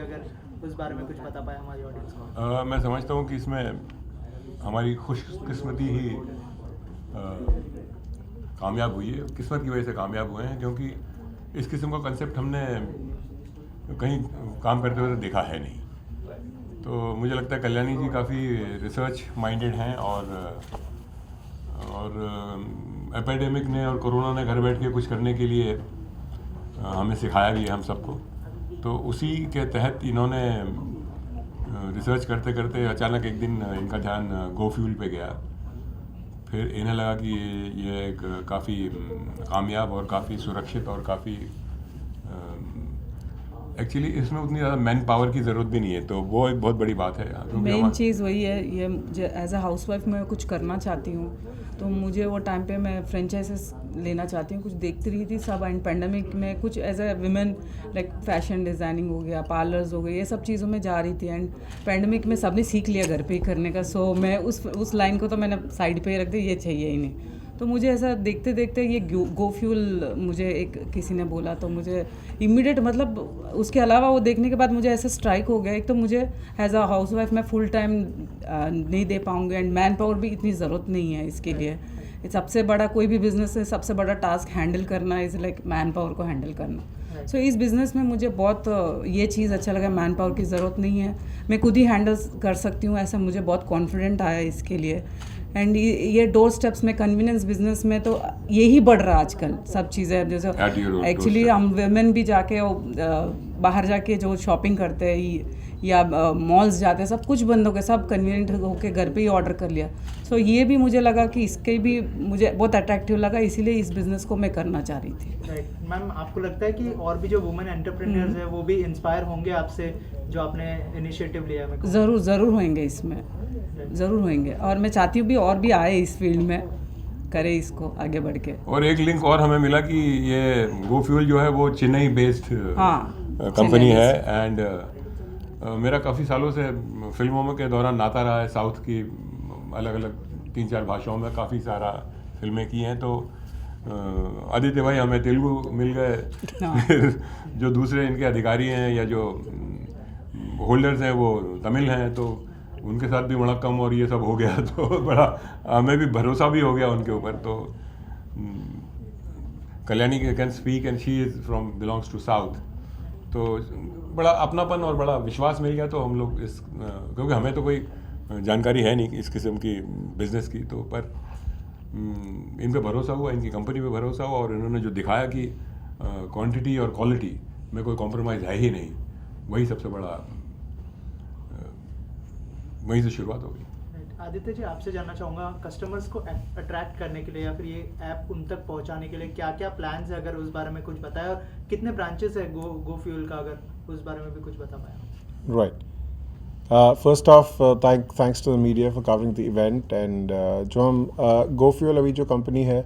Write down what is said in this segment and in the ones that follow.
अगर उस बारे में कुछ बता पाए हमारी ऑडियंस को। मैं समझता हूँ कि इसमें हमारी खुशकिस्मती ही कामयाब हुई है, किस्मत की वजह से कामयाब हुए हैं, क्योंकि इस किस्म का कंसेप्ट हमने कहीं काम करते हुए तो देखा है नहीं। तो मुझे लगता है कल्याणी जी काफ़ी रिसर्च माइंडेड हैं और एपिडेमिक ने और कोरोना ने घर बैठ के कुछ करने के लिए हमें सिखाया भी है हम सबको। तो उसी के तहत इन्होंने रिसर्च करते करते अचानक एक दिन इनका ध्यान गो फ्यूल पे गया। फिर इन्हें लगा कि ये एक काफ़ी कामयाब और काफ़ी सुरक्षित और काफ़ी एक्चुअली इसमें उतनी ज़्यादा मैन पावर की ज़रूरत भी नहीं है, तो वो एक बहुत बड़ी बात है। मेन चीज़ वही है, ये एज अ हाउस वाइफ मैं कुछ करना चाहती हूँ, तो मुझे वो टाइम पे मैं फ्रेंचाइजेस लेना चाहती हूँ। कुछ देखती रही थी सब एंड पेंडेमिक में कुछ as a women like fashion designing हो गया, पार्लर्स हो गए, ये सब चीज़ों में जा रही थी। एंड पेंडेमिक में सबने सीख लिया घर पे ही करने का, सो मैं उस लाइन को तो मैंने साइड पे ही रख दिया, ये चाहिए ही नहीं। तो मुझे ऐसा देखते देखते ये गो फ्यूल मुझे एक किसी ने बोला, तो मुझे इमीडिएट मतलब उसके अलावा वो देखने के बाद मुझे ऐसा स्ट्राइक हो गया। एक तो मुझे एज अ हाउस वाइफ मैं फुल टाइम नहीं दे पाऊँगी एंड मैन पावर भी इतनी ज़रूरत नहीं है इसके लिए। सबसे बड़ा कोई भी बिज़नेस है, सबसे बड़ा टास्क हैंडल करना इज़ लाइक मैन पावर को हैंडल करना। सो इस बिज़नेस में मुझे बहुत ये चीज़ अच्छा लगा, मैन पावर की ज़रूरत नहीं है, मैं खुद ही हैंडल कर सकती हूँ, ऐसा मुझे बहुत कॉन्फिडेंट आया इसके लिए। एंड ये डोर स्टेप्स में कन्वीनियंस बिजनेस में तो यही बढ़ रहा है आजकल सब चीज़ें। जैसे एक्चुअली हम वेमेन भी जाके बाहर जाके जो शॉपिंग करते हैं या मॉल्स जाते हैं, सब कुछ बंद हो गया, सब कन्वीनियंट होके घर पे ही ऑर्डर कर लिया। सो ये भी मुझे लगा कि इसके भी मुझे बहुत अट्रैक्टिव लगा, इसीलिए इस बिज़नेस को मैं करना चाह रही थी। राइट मैम, आपको लगता है कि और भी जो वुमेन एंटरप्रेन्योर्स हैं वो भी इंस्पायर होंगे आपसे, जो आपने इनिशिएटिव लिया है? ज़रूर होंगे, इसमें ज़रूर होंगे, और मैं चाहती हूँ भी और भी आए इस फील्ड में, करे इसको आगे बढ़ के। और एक लिंक और हमें मिला कि ये गो फ्यूल जो है वो चेन्नई बेस्ड कंपनी है। एंड मेरा काफ़ी सालों से फिल्मों में के दौरान नाता रहा है, साउथ की अलग अलग 3-4 भाषाओं में काफ़ी सारा फिल्में की हैं। तो आदित्य भाई हमें तेलुगु मिल गए, फिर जो दूसरे इनके अधिकारी हैं या जो होल्डर्स हैं वो तमिल हैं, तो उनके साथ भी बड़ा कम और ये सब हो गया। तो बड़ा हमें भी भरोसा भी हो गया उनके ऊपर। तो Kalyani can speak and she is from belongs to south, तो बड़ा अपनापन और बड़ा विश्वास मिल गया। तो हम लोग इस क्योंकि हमें तो कोई जानकारी है नहीं इस किस्म की बिज़नेस की, तो पर इन पे भरोसा हुआ, इनकी कंपनी पे भरोसा हुआ, और इन्होंने जो दिखाया कि क्वांटिटी और क्वालिटी में कोई कॉम्प्रोमाइज़ है ही नहीं, वही सबसे बड़ा वहीं से शुरुआत हो गई। आदित्य जी, आपसे जानना चाहूँगा, कस्टमर्स को अट्रैक्ट करने के लिए या फिर ये ऐप उन तक पहुँचाने के लिए क्या क्या प्लान्स है, अगर उस बारे में कुछ बताया, और कितने ब्रांचेस है गो फ्यूल का, अगर उस बारे में भी कुछ बता पाया। Right, first of thanks to the media for covering the event. And जो हम गो फ्यूल अभी जो कंपनी है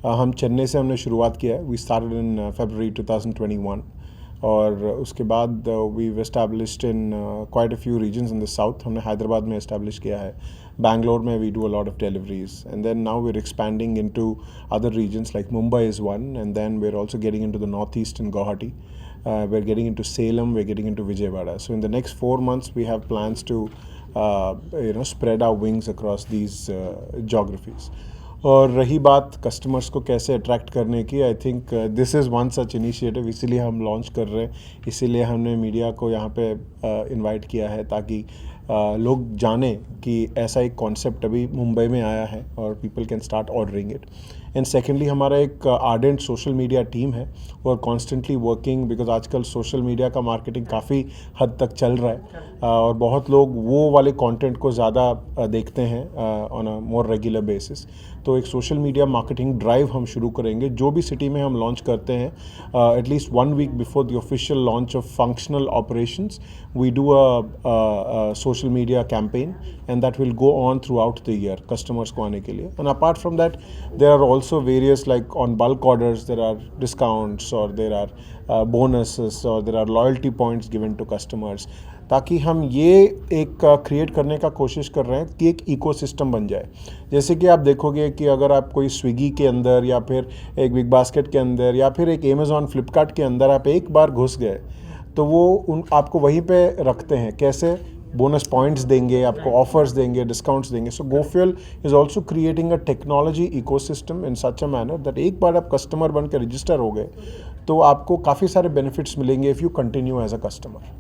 हम चेन्नई से हमने शुरुआत किया है। वी स्टार्टेड इन फरवरी 2021 और उसके बाद we established in quite a few regions in the south. हमने हैदराबाद में एस्टैब्लिश किया है, बैंगलोर में we do a lot of deliveries, and then now we are expanding into other regions like Mumbai is one, and then we are also getting into the north east in Guwahati. We're getting into Salem, we're getting into Vijayawada. So in the next 4 months, we have plans to, spread our wings across these geographies. और रही बात customers को कैसे attract करने की, I think this is one such initiative, इसीलिए हम launch कर रहे हैं, इसीलिए हमने मीडिया को यहाँ पे इनवाइट किया है, ताकि लोग जाने कि ऐसा एक कॉन्सेप्ट अभी मुंबई में आया है और people can start ordering it. And secondly हमारा एक आर्डेंट सोशल मीडिया टीम है और कॉन्स्टेंटली वर्किंग, बिकॉज आजकल सोशल मीडिया का मार्केटिंग काफ़ी हद तक चल रहा है और बहुत लोग वो वाले कंटेंट को ज़्यादा देखते हैं on a more regular basis. तो एक सोशल मीडिया मार्केटिंग ड्राइव हम शुरू करेंगे जो भी सिटी में हम लॉन्च करते हैं. At least 1 week before the official launch of functional operations we do a social media campaign, and that will go on throughout the year customers को आने के लिए. And apart from that there are also various, like on bulk orders there are discounts or there are bonuses or there are loyalty points given to customers, ताकि हम ये एक create करने का कोशिश कर रहे हैं कि एक इकोसिस्टम बन जाए. जैसे कि आप देखोगे कि अगर आप कोई स्विगी के अंदर या फिर एक बिग बास्केट के अंदर या फिर एक अमेज़ॉन फ्लिपकार्ट के अंदर आप एक बार घुस गए तो वो आपको वहीं पे रखते हैं, कैसे बोनस पॉइंट्स देंगे, आपको ऑफर्स देंगे, डिस्काउंट्स देंगे. सो GoFuel is also creating a technology ecosystem in such a manner that एक बार आप कस्टमर बन के रजिस्टर हो गए तो आपको काफ़ी सारे बेनिफिट्स मिलेंगे if you continue as a customer.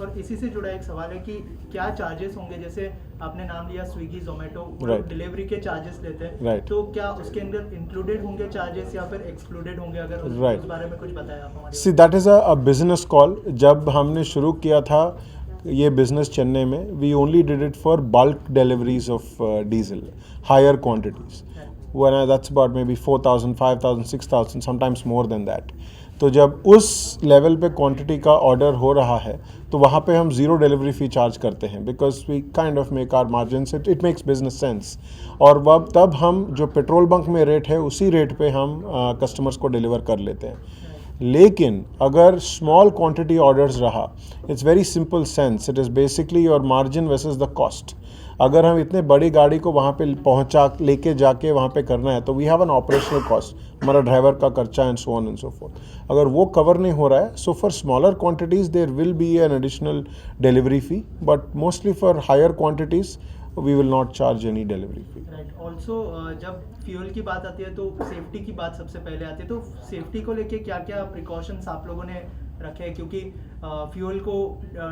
और इसी से जुड़ा एक सवाल है कि क्या चार्जेस होंगे, जैसे आपने नाम लिया स्विगी जोमेटो, Right. डिलीवरी के चार्जेस लेते हैं, Right. तो क्या उसके अंदर इंक्लूडेड होंगे चार्जेस या फिर एक्सक्लूडेड होंगे, अगर Right. उस बारे में कुछ बताया आप हमारे. See that is a business call. जब हमने शुरू किया था ये बिजनेस चेन्नई में, we only did it for bulk deliveries of diesel, higher quantities. That's about maybe 4,000, 5,000, 6,000, sometimes more than that. तो जब उस लेवल पे क्वांटिटी का ऑर्डर हो रहा है तो वहाँ पे हम ज़ीरो डिलीवरी फ़ी चार्ज करते हैं, because we kind of make our margin, it makes business sense. और वह तब हम जो पेट्रोल बंक में रेट है उसी रेट पे हम कस्टमर्स को डिलीवर कर लेते हैं. लेकिन अगर स्मॉल क्वांटिटी ऑर्डर्स रहा, it's very simple sense, it is basically your margin versus the cost. अगर हम इतने बड़ी गाड़ी को वहाँ पे लेके जाके वहाँ पे करना है तो we have an operational cost, हमारा ड्राइवर का खर्चा and so on and so forth. अगर वो कवर नहीं हो रहा है, so for smaller quantities there will be an additional delivery fee, but mostly for higher quantities we will not charge any delivery fee. Right. Also जब fuel की बात आती है तो सेफ्टी की बात सबसे पहले आती है, तो सेफ्टी को लेके क्या क्या प्रिकॉशंस आप लोगों ने रखे हैं, क्योंकि फ्यूल को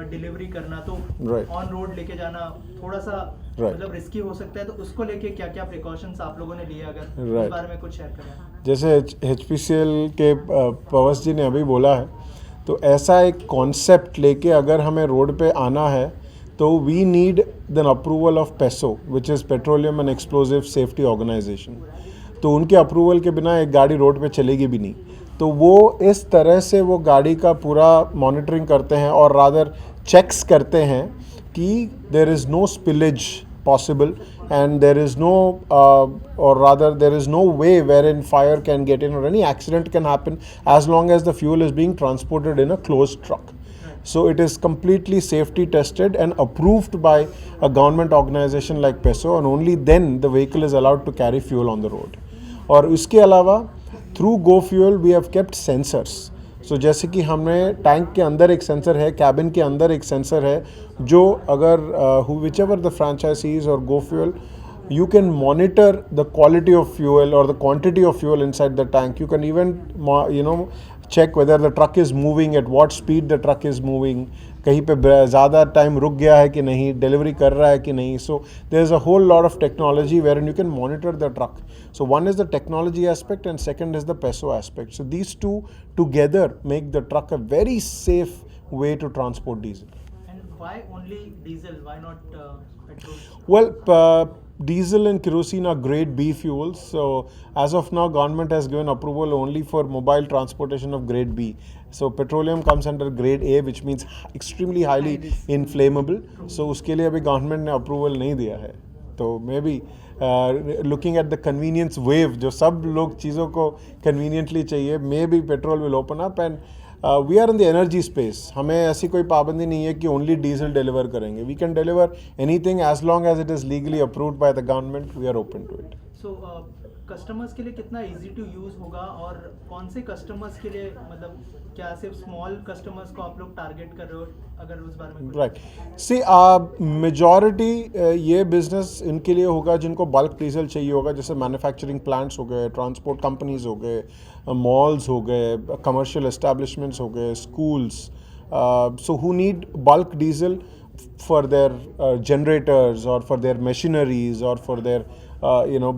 डिलीवरी करना तो ऑन रोड लेके जाना थोड़ा सा मतलब रिस्की हो सकता है, तो उसको लेके क्या क्या प्रिकॉशंस आप लोगों ने लिए, अगर उस बारे में कुछ शेयर करें. जैसे HPCL के पवस जी ने अभी बोला है, तो ऐसा एक कॉन्सेप्ट लेके अगर हमें रोड पे आना है तो we need the approval of PESO, which is petroleum and explosive safety organisation. तो उनके अप्रूवल के बिना एक गाड़ी रोड पे चलेगी भी नहीं. तो वो इस तरह से वो गाड़ी का पूरा मॉनिटरिंग करते हैं और रादर चेक्स करते हैं कि there is no spillage possible and there is no or rather there is no way wherein fire can get in or any accident can happen as long as the fuel is being transported in a closed truck. So it is completely safety tested and approved by a government organization like PESO, and only then the vehicle is allowed to carry fuel on the road. और इसके अलावा through GoFuel we have kept sensors. सो जैसे कि हमने tank के अंदर एक sensor है, कैबिन के अंदर एक सेंसर है, जो अगर विच एवर द फ्रेंचाइजीज और GoFuel, you can monitor the quality of fuel or the quantity of fuel inside the tank. You can even check whether the truck is moving, at what speed the truck is moving, कहीं पे ज़्यादा time रुक गया है कि नहीं, delivery कर रहा है कि नहीं. So there is a whole lot of technology wherein you can monitor the truck. So one is the technology aspect and second is the PESO aspect. So these two together make the truck a very safe way to transport diesel. And why only diesel? Why not petrol? Well, diesel and kerosene are grade B fuels. So as of now, government has given approval only for mobile transportation of grade B. So petroleum comes under grade A, which means extremely highly inflammable. So उसके लिए अभी government ने approval नहीं दिया है. तो maybe looking at the convenience wave, जो सब लोग चीज़ों को conveniently चाहिए, maybe petrol will open up and we are in the energy space. हमें ऐसी कोई पाबंदी नहीं है कि only diesel deliver करेंगे. We can deliver anything as long as it is legally approved by the government. We are open to it. So customers के लिए कितना इजी टू यूज़ होगा, और कौन से कस्टमर्स के लिए, मतलब क्या सिर्फ स्मॉल कस्टमर्स को आप लोग टारगेट कर रहे हो, अगर उस बारे में? राइट. सी मेजॉरिटी ये बिजनेस इनके लिए होगा जिनको बल्क डीजल चाहिए होगा, जैसे मैन्युफैक्चरिंग प्लांट्स हो गए, ट्रांसपोर्ट कंपनीज हो गए, मॉल्स हो गए, कमर्शियल एस्टेब्लिशमेंट्स हो गए, schools. So who need bulk diesel for their generators or for their machineries or for their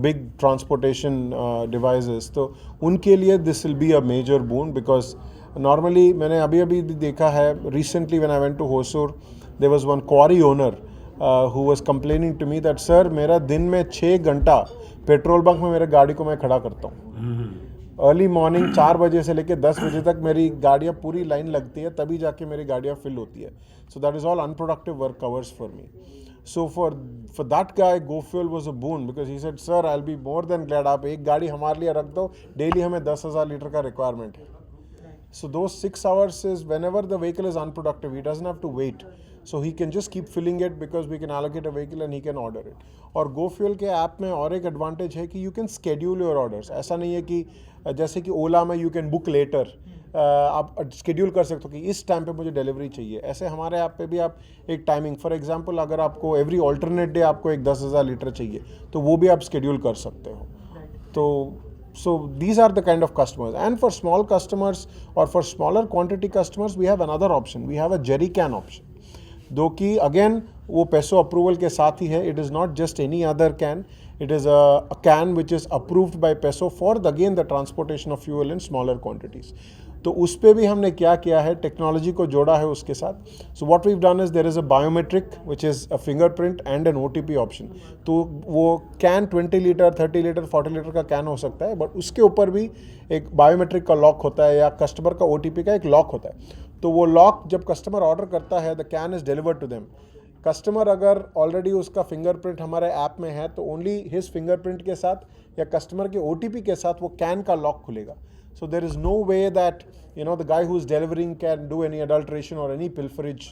big transportation devices. तो उनके लिए this will be a major boon, because normally मैंने अभी देखा है, recently when I went to Hosur, there was one quarry owner who was complaining to me that sir, मेरा दिन में 6 घंटा पेट्रोल बंक में मेरे गाड़ी को मैं खड़ा करता हूँ. अर्ली मॉर्निंग 4 बजे से लेकर 10 बजे तक मेरी गाड़ियाँ पूरी लाइन लगती है, तभी जाके मेरी गाड़ियाँ फिल होती है. So that is all unproductive work hours for me. So for that guy GoFuel was a boon, because he said sir I will be more than glad, आप एक गाड़ी हमारे लिए रख दो, डेली हमें 10,000 लीटर का रिक्वायरमेंट है. So those 6 hours is whenever the vehicle is unproductive, he doesn't have to wait. so he can just keep filling it because we can allocate a vehicle and he can order it. और GoFuel के app में और एक advantage है कि you can schedule your orders. ऐसा नहीं है कि जैसे कि ओला में you can book later, आप शेड्यूल कर सकते हो कि इस टाइम पे मुझे डिलीवरी चाहिए. ऐसे हमारे ऐप पे भी आप एक टाइमिंग, फॉर एग्जांपल अगर आपको एवरी ऑल्टरनेट डे आपको एक 10,000 लीटर चाहिए तो वो भी आप शेड्यूल कर सकते हो. तो so these are the kind of customers. And for small customers or for smaller quantity customers, we have another option. We have a jerry can option. दो कि अगेन वो पेसो अप्रूवल के साथ ही है. It is not just any other can, it is a can which is approved by peso for the again the transportation of fuel in smaller quantities. तो उस पर भी हमने क्या किया है, टेक्नोलॉजी को जोड़ा है उसके साथ. So what we've done is there is a biometric which is a fingerprint and an OTP option. तो वो कैन 20 लीटर 30 लीटर 40 लीटर का कैन हो सकता है, बट उसके ऊपर भी एक बायोमेट्रिक का लॉक होता है या कस्टमर का OTP का एक लॉक होता है. तो वो लॉक जब कस्टमर ऑर्डर करता है, the can is delivered to them. Customer अगर ऑलरेडी उसका फिंगरप्रिंट हमारे ऐप में है तो ओनली हिज फिंगरप्रिंट के साथ या कस्टमर के OTP के साथ वो कैन का लॉक खुलेगा. So there is no way that the guy who's delivering can do any adulteration or any pilferage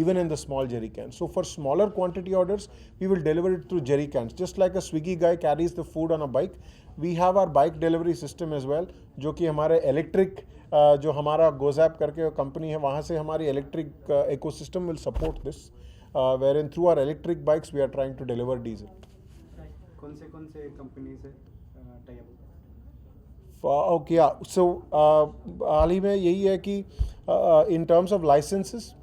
even in the small jerry cans. So for smaller quantity orders, we will deliver it through jerry cans. Just like a Swiggy guy carries the food on a bike, we have our bike delivery system as well, जो कि हमारे electric जो हमारा GoZap करके company है वहाँ से हमारी electric ecosystem will support this, wherein through our electric bikes we are trying to deliver diesel. कौन से कंपनी से टाई अप? ओके, सो हाल ही में यही है कि इन टर्म्स ऑफ लाइसेंसेस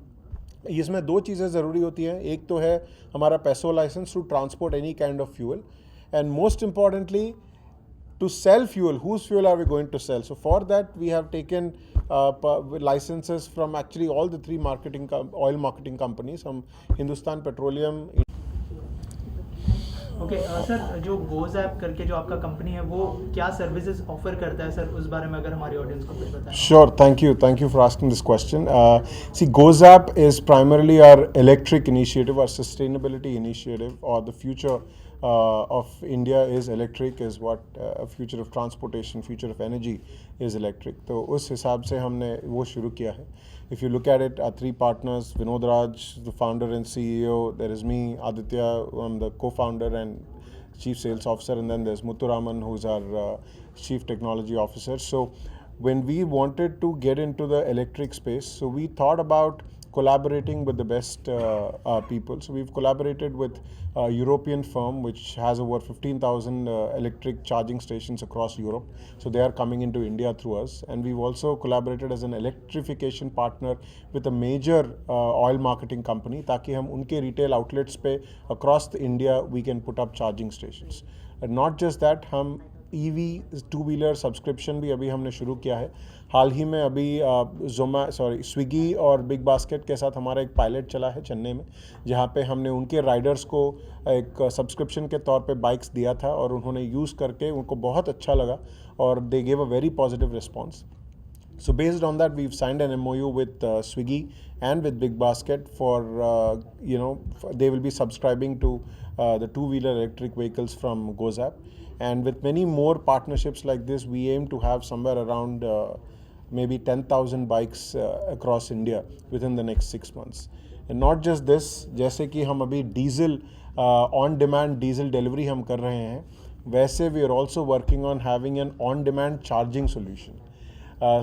इसमें दो चीज़ें ज़रूरी होती हैं. एक तो है हमारा PESO licence to transport any kind of fuel, and most importantly to sell fuel, whose fuel are we going to sell? So for that we have taken licenses from actually all the three oil marketing companies, from Hindustan Petroleum. Okay sir, जो GoZap करके जो आपका company है वो क्या services offer करता है sir, उस बारे में अगर हमारी ऑडियंस को कुछ बताएं. Sure, thank you for asking this question. See, GoZap is primarily our electric initiative, our sustainability initiative, or the future of India is electric, is what future of transportation, future of energy is electric. तो उस हिसाब से हमने वो शुरू किया है. If you look at it, our three partners, Vinod Raj, the founder and CEO, there is me, Aditya, I'm the co-founder and chief sales officer, and then there's Muthuraman, who's our chief technology officer. So when we wanted to get into the electric space, so we thought about collaborating with the best people. So we've collaborated with a European firm which has over 15,000 electric charging stations across Europe. So they are coming into India through us. And we've also collaborated as an electrification partner with a major oil marketing company, ताकि हम उनके retail outlets पे across the India we can put up charging stations. And not just that, हम EV two-wheeler subscription भी अभी हमने शुरू किया है. हाल ही में अभी स्विगी और बिग बास्केट के साथ हमारा एक पायलट चला है चेन्नई में, जहाँ पे हमने उनके राइडर्स को एक सब्सक्रिप्शन के तौर पे बाइक्स दिया था और उन्होंने यूज़ करके उनको बहुत अच्छा लगा और they gave a very positive response. So based on that, we've signed an MOU with Swiggy and with Big Basket for, they will be subscribing to the two-wheeler electric vehicles from GoZap. And with many more partnerships like this, we aim to have somewhere around maybe 10,000 bikes across India within the next 6 months. And not just this, जैसे कि हम अभी diesel on-demand diesel delivery हम कर रहे हैं, वैसे we are also working on having an on-demand charging solution.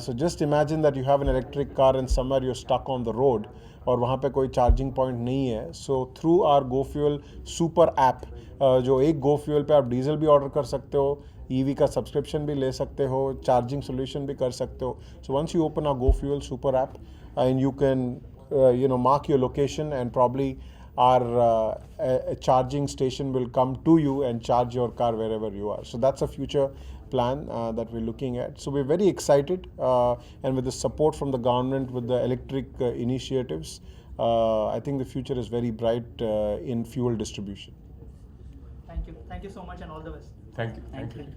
So just imagine that you have an electric car and somewhere you're stuck on the road और वहाँ पे कोई चार्जिंग पॉइंट नहीं है. So through our GoFuel super app, जो एक GoFuel पे आप डीजल भी ऑर्डर कर सकते हो, EV का सब्सक्रिप्शन भी ले सकते हो, चार्जिंग सोल्यूशन भी कर सकते हो. So once you open a GoFuel super app and you can mark your location and probably our charging station will come to you and charge your car wherever you are. So that's a future plan that we're looking at. So we're very excited, and with the support from the government, with the electric initiatives, I think the future is very bright in fuel distribution. Thank you so much and all the best. Thank you.